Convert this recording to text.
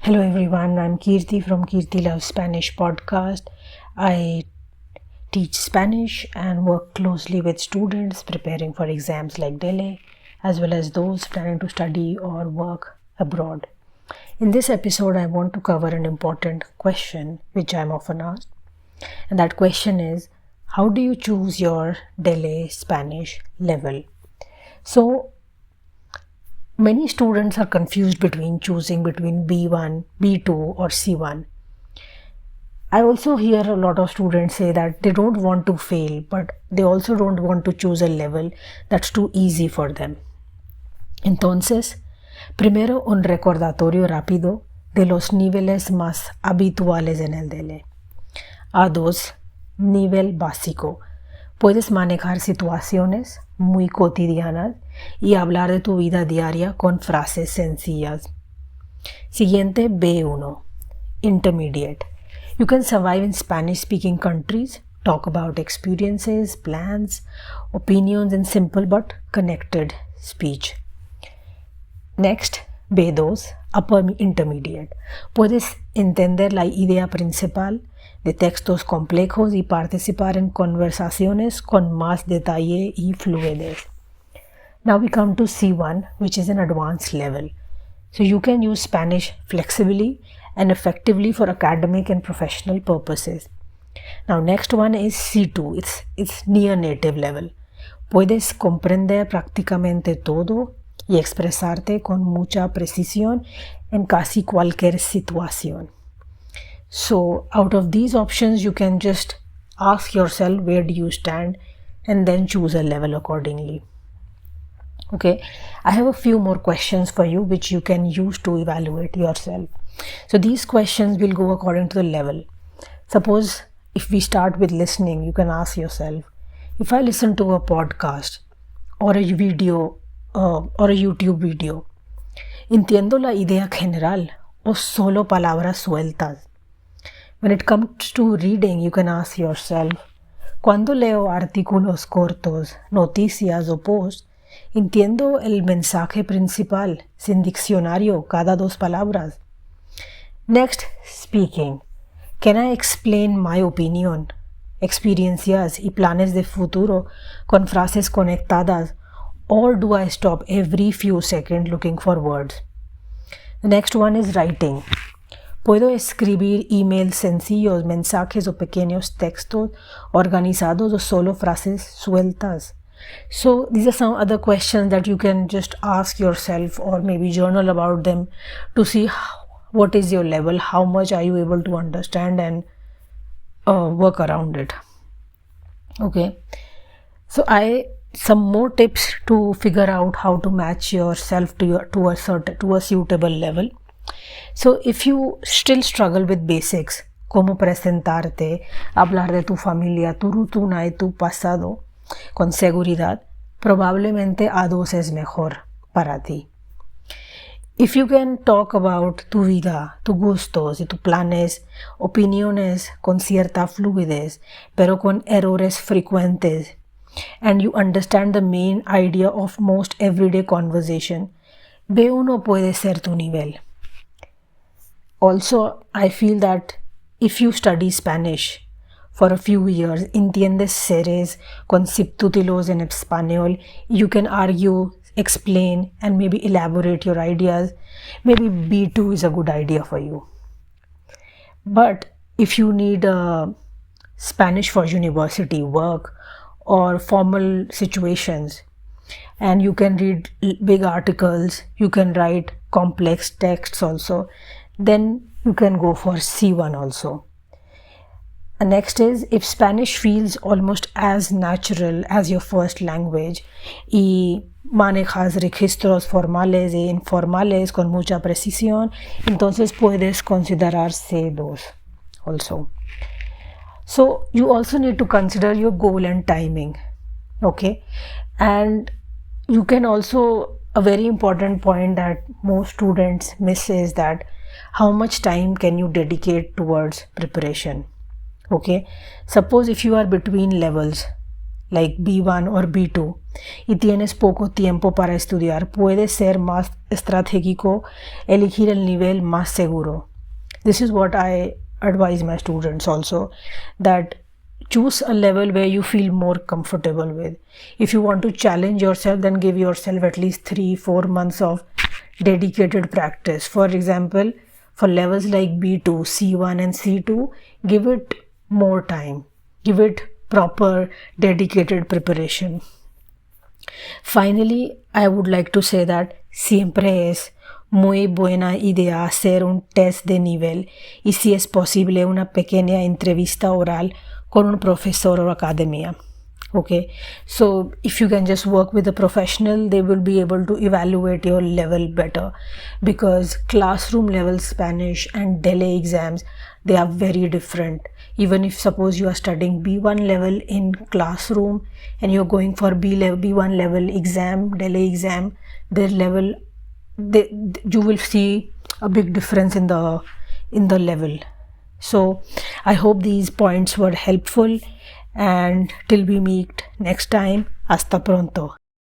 Hello everyone, I'm Kirti from Kirti Loves Spanish podcast. I teach Spanish and work closely with students preparing for exams like DELE, as well as those planning to study or work abroad. In this episode, I want to cover an important question which I'm often asked. And that question is, how do you choose your DELE Spanish level? So, many students are confused between choosing between B1, B2 or C1. I also hear a lot of students say that they don't want to fail, but they also don't want to choose a level that's too easy for them. Entonces, primero un recordatorio rápido de los niveles más habituales en el DELE. A2, nivel básico. Puedes manejar situaciones muy cotidianas y hablar de tu vida diaria con frases sencillas. Siguiente, B1, intermediate. You can survive in Spanish-speaking countries, talk about experiences, plans, opinions in simple but connected speech. Next, B2, upper intermediate. Puedes entender la idea principal de textos complejos y participar en conversaciones con más detalle y fluidez. Now we come to C1, which is an advanced level. So you can use Spanish flexibly and effectively for academic and professional purposes. Now next one is C2, it's near native level. Puedes comprender prácticamente todo y expresarte con mucha precisión en casi cualquier situación. So out of these options, you can just ask yourself where do you stand and then choose a level accordingly. Okay, I have a few more questions for you which you can use to evaluate yourself. So these questions will go according to the level. Suppose if we start with listening, you can ask yourself, if I listen to a podcast or a video or a YouTube video, ¿entiendo la idea general o solo palabras sueltas? When it comes to reading, you can ask yourself, cuando leo artículos cortos, noticias o posts, ¿entiendo el mensaje principal sin diccionario cada dos palabras? Next, speaking. Can I explain my opinion, experiencias y planes de futuro con frases conectadas, or do I stop every few seconds looking for words? The next one is writing. ¿Puedo escribir emails sencillos, mensajes o pequeños textos organizados o solo frases sueltas? So these are some other questions that you can just ask yourself or maybe journal about them to see what is your level, how much are you able to understand and work around it. Okay, so some more tips to figure out how to match yourself to a suitable level. So if you still struggle with basics, cómo presentarte, hablar de tu familia, tu rutina y tu pasado con seguridad, probablemente A2 es mejor para ti. If you can talk about tu vida, tus gustos y tus planes, opiniones con cierta fluidez, pero con errores frecuentes, and you understand the main idea of most everyday conversation, B1 puede ser tu nivel. Also, I feel that if you study Spanish for a few years, entiendes series con subtítulos en español, you can argue, explain, and maybe elaborate your ideas. Maybe B2 is a good idea for you. But if you need Spanish for university work or formal situations, and you can read big articles, you can write complex texts also, then you can go for C1 also. And next is, if Spanish feels almost as natural as your first language y manejas registros formales e informales con mucha precisión, entonces puedes considerar C2 also. So you also need to consider your goal and timing. Okay, and you can also, a very important point that most students miss is that how much time can you dedicate towards preparation? Okay, suppose if you are between levels, like B1 or B2 y tienes poco tiempo para estudiar, puedes ser más estratégico, elegir el nivel más seguro. This is what I advise my students also, that choose a level where you feel more comfortable with. If you want to challenge yourself, then give yourself at least 3-4 months of dedicated practice. For example, for levels like B2, C1 and C2, give it more time. Give it proper dedicated preparation. Finally, I would like to say that siempre es muy buena idea hacer un test de nivel y si es posible una pequeña entrevista oral con un profesor o academia. Okay, so if you can just work with a professional, they will be able to evaluate your level better, because classroom level Spanish and DELE exams, they are very different. Even if suppose you are studying B1 level in classroom and you're going for B1 level exam, DELE exam, their level, you will see a big difference in the level. So I hope these points were helpful, and till we meet next time, hasta pronto.